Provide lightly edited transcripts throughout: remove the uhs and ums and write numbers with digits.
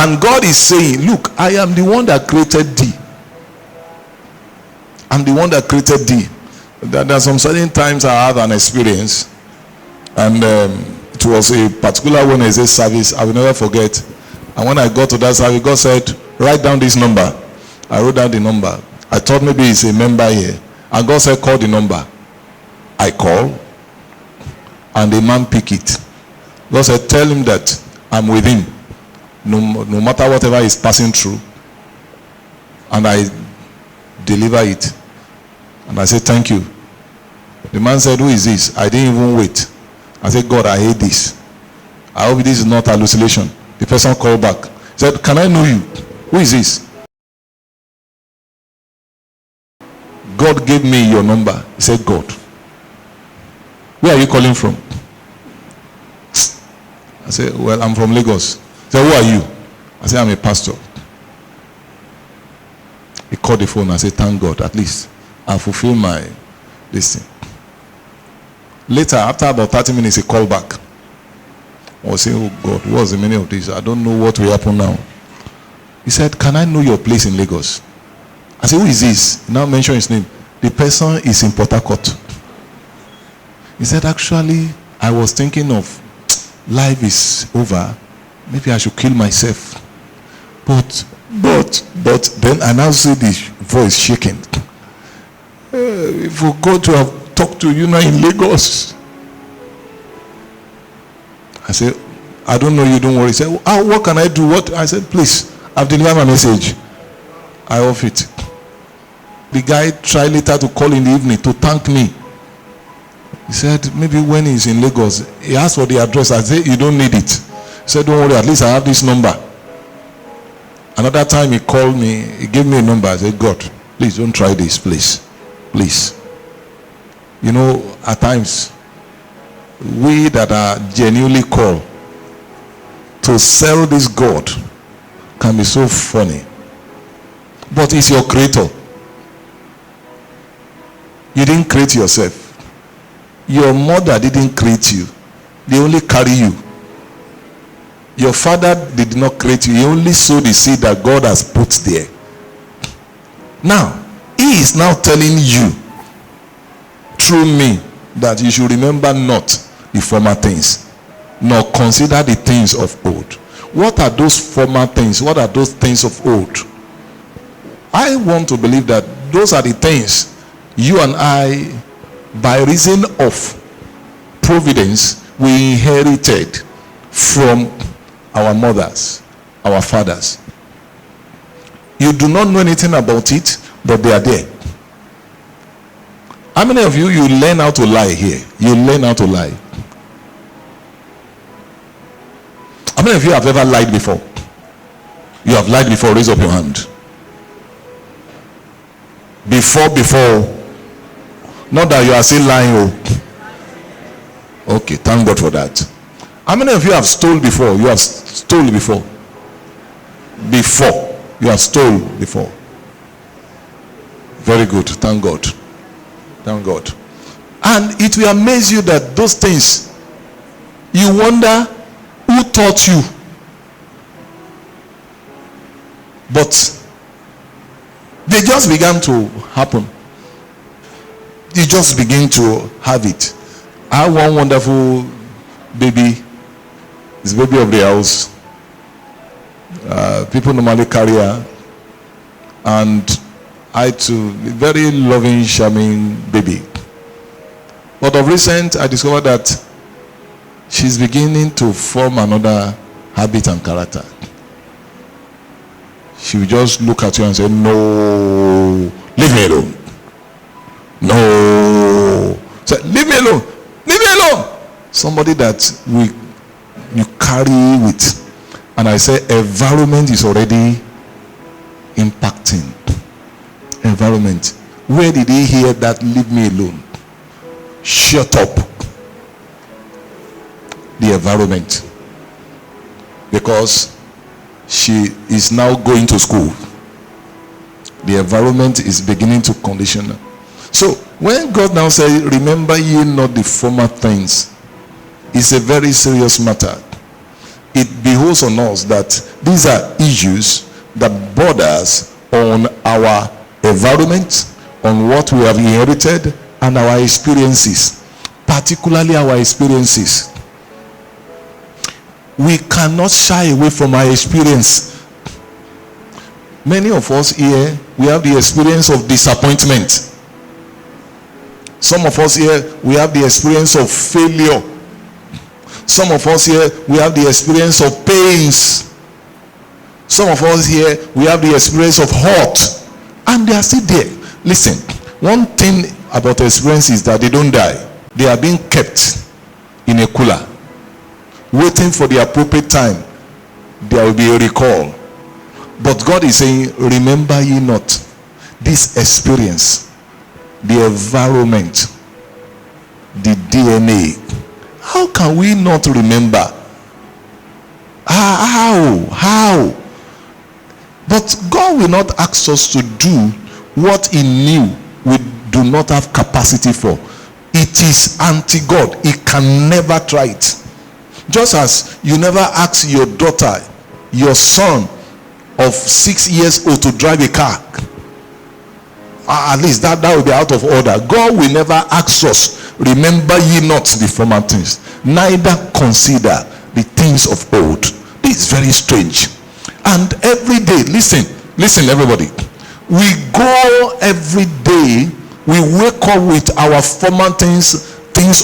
And God is saying, look, I am the one that created thee. I'm the one that created thee. There are some certain times I have an experience, and it was a particular Wednesday service I will never forget. And when I got to that service, God said, write down this number. I wrote down the number. I thought maybe it's a member here. And God said, call the number. I call, and the man pick it. God said, tell him that I'm with him, no matter whatever is passing through. And I deliver it. And I said, thank you. The man said, who is this? I didn't even wait. I said, God, I hate this. I hope this is not hallucination. The person called back. He said, can I know you? Who is this? God gave me your number. He said, God. Where are you calling from? I said, well, I'm from Lagos. He said, who are you? I said, I'm a pastor. He called the phone. I said, thank God, at least I fulfill my this thing. Later, after about 30 minutes, he called back. I was saying, oh God, what's the meaning of this? I don't know what will happen now. He said, can I know your place in Lagos? I said, who is this? He now mentioned his name. The person is in Port Harcourt. He said, actually, I was thinking of life is over. Maybe I should kill myself. But then I now see the voice shaking. For God to have talked to you now in Lagos. I said, I don't know you, don't worry. He said, what can I do? What? I said, please, I've delivered my message. I off it. The guy tried later to call in the evening to thank me. He said, maybe when he's in Lagos, he asked for the address. I said, you don't need it. He said, don't worry, at least I have this number. Another time he called me, he gave me a number. I said, God, please don't try this, please. Please. You know, at times, we that are genuinely called to sell this God can be so funny. But it's your creator. You didn't create yourself. Your mother didn't create you. They only carry you. Your father did not create you. He only sowed the seed that God has put there. Now, he is now telling you through me that you should remember not the former things, nor consider the things of old. What are those former things? What are those things of old? I want to believe that those are the things you and I, by reason of providence, we inherited from our mothers, our fathers. You do not know anything about it, but they are there. How many of you learn how to lie here? You learn how to lie. How many of you have ever lied before? You have lied before. Raise up your hand. Before. Not that you are still lying. Okay, thank God for that. How many of you have stolen before? You have stolen before. Before. You have stolen before. Very good. Thank God. Thank God. And it will amaze you that those things, you wonder who taught you. But they just began to happen. You just begin to have it. I have one wonderful baby. It's the baby of the house. People normally carry her. And I too, very loving, charming baby. But of recent, I discovered that she's beginning to form another habit and character. She will just look at you and say, no, leave me alone. No. Say, leave me alone. Leave me alone. Somebody that you carry with. And I say, environment is already impacting. Environment. Where did he hear that? Leave me alone. Shut up. The environment. Because she is now going to school. The environment is beginning to condition her. So when God now says, remember ye not the former things, it's a very serious matter. it behoves on us that these are issues that borders on our environment, on what we have inherited, and our experiences, particularly our experiences. We cannot shy away from our experience. Many of us here, we have the experience of disappointment. Some of us here, we have the experience of failure. Some of us here, we have the experience of pains. Some of us here, we have the experience of hurt. And they are still there. Listen, one thing about experience is that they don't die. They are being kept in a cooler, waiting for the appropriate time. There will be a recall. But God is saying, remember ye not this experience, the environment, the DNA. How can we not remember? How? But God will not ask us to do what he knew we do not have capacity for. It is anti-God. He can never try it. Just as you never ask your daughter, your son of 6 years old to drive a car. At least that will be out of order. God will never ask us, remember ye not the former things, neither consider the things of old. This is very strange. And every day, listen everybody, we go every day, we wake up with our former things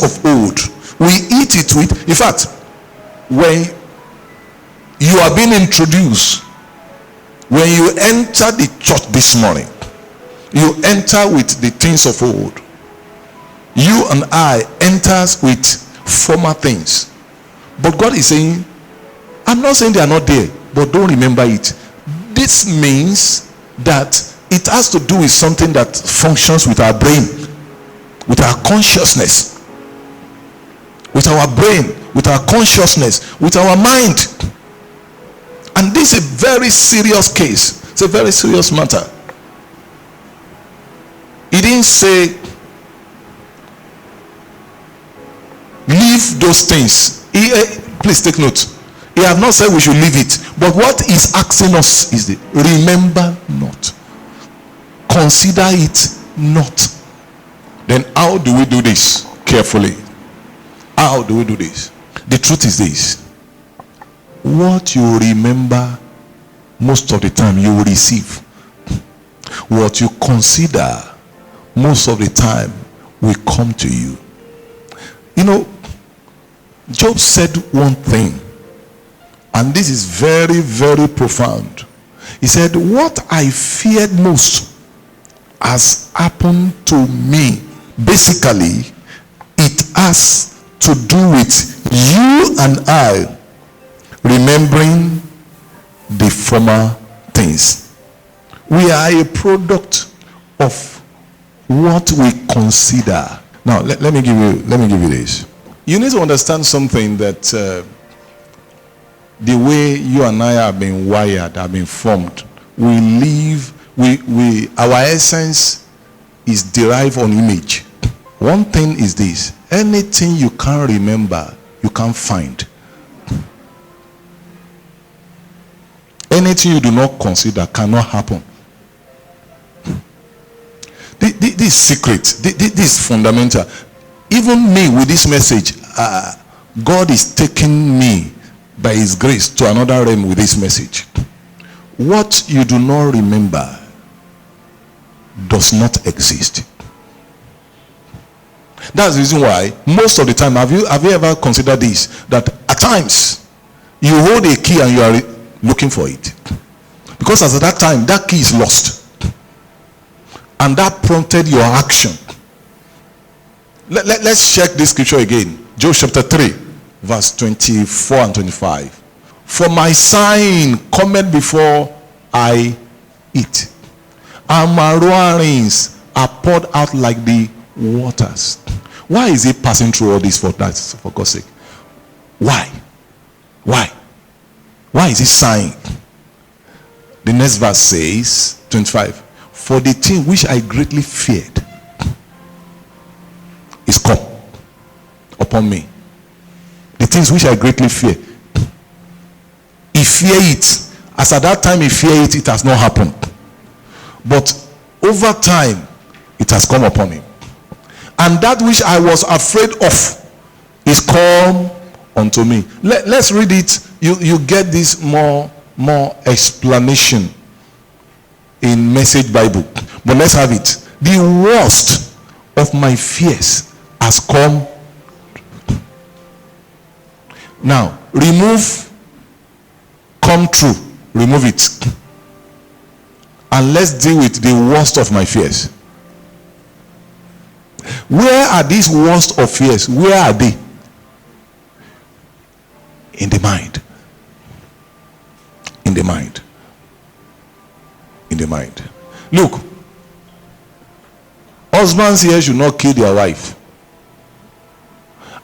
of old. We eat it with, in fact, when you are being introduced, when you enter the church this morning, you enter with the things of old. You and I enters with former things. But God is saying, I'm not saying they are not there, but don't remember it. This means that it has to do with something that functions with our brain, with our consciousness, with our brain, with our consciousness, with our mind. And this is a very serious case. It's a very serious matter. He didn't say leave those things. Please take note. He have not said we should leave it. But what he's asking us is the remember not. Consider it not. Then how do we do this? Carefully. How do we do this? The truth is this. What you remember most of the time you will receive. What you consider most of the time will come to you. You know, Job said one thing, and this is very, very profound. He said, what I feared most has happened to me. Basically, it has to do with you and I remembering the former things. We are a product of what we consider. Now, let me give you this. You need to understand something, that the way you and I have been wired, have been formed, our essence is derived on image. One thing is this: anything you can't remember, you can't find. Anything you do not consider cannot happen. This is secret. This is fundamental. Even me with this message, God is taking me by his grace to another realm with this message. What you do not remember does not exist. That's the reason why most of the time, have you ever considered this, that at times you hold a key and you are looking for it, because at that time that key is lost, and that prompted your action. Let's check this scripture again. Job chapter 3 verse 24 and 25. For my sign cometh before I eat, and my roarings are poured out like the waters. Why is he passing through all this for God's sake? Why is he sighing? The next verse says, 25, for the thing which I greatly feared is come upon me. The things which I greatly fear. fear it. As at that time he fear it, it has not happened. But over time, it has come upon him. And that which I was afraid of is come unto me. Let's read it. You get this more explanation in Message Bible. But let's have it. The worst of my fears has come. Now, remove come true. Remove it. And let's deal with the worst of my fears. Where are these worst of fears? Where are they? In the mind. In the mind. In the mind. Look, husbands here should not kill their wife,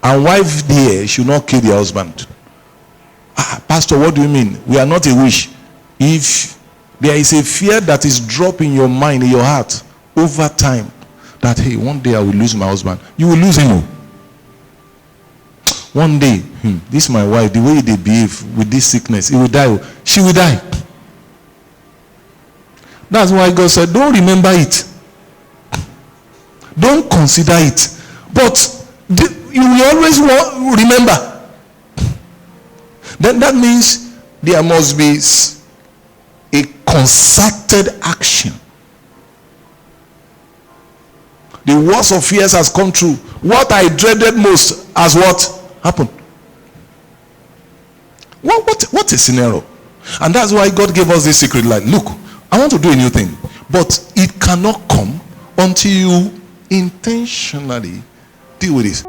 and wife there should not kill their husband. Pastor, what do you mean? We are not a wish. If there is a fear that is dropping in your mind, in your heart, over time, that hey, one day I will lose my husband, you will lose him. One day, this is my wife, the way they behave with this sickness, he will die. She will die. That's why God said, don't remember it. Don't consider it. But you will always remember. Then that means there must be a concerted action. The worst of fears has come true. What I dreaded most has what happened. What a scenario. And that's why God gave us this secret line. Look, I want to do a new thing, but it cannot come until you intentionally deal with this.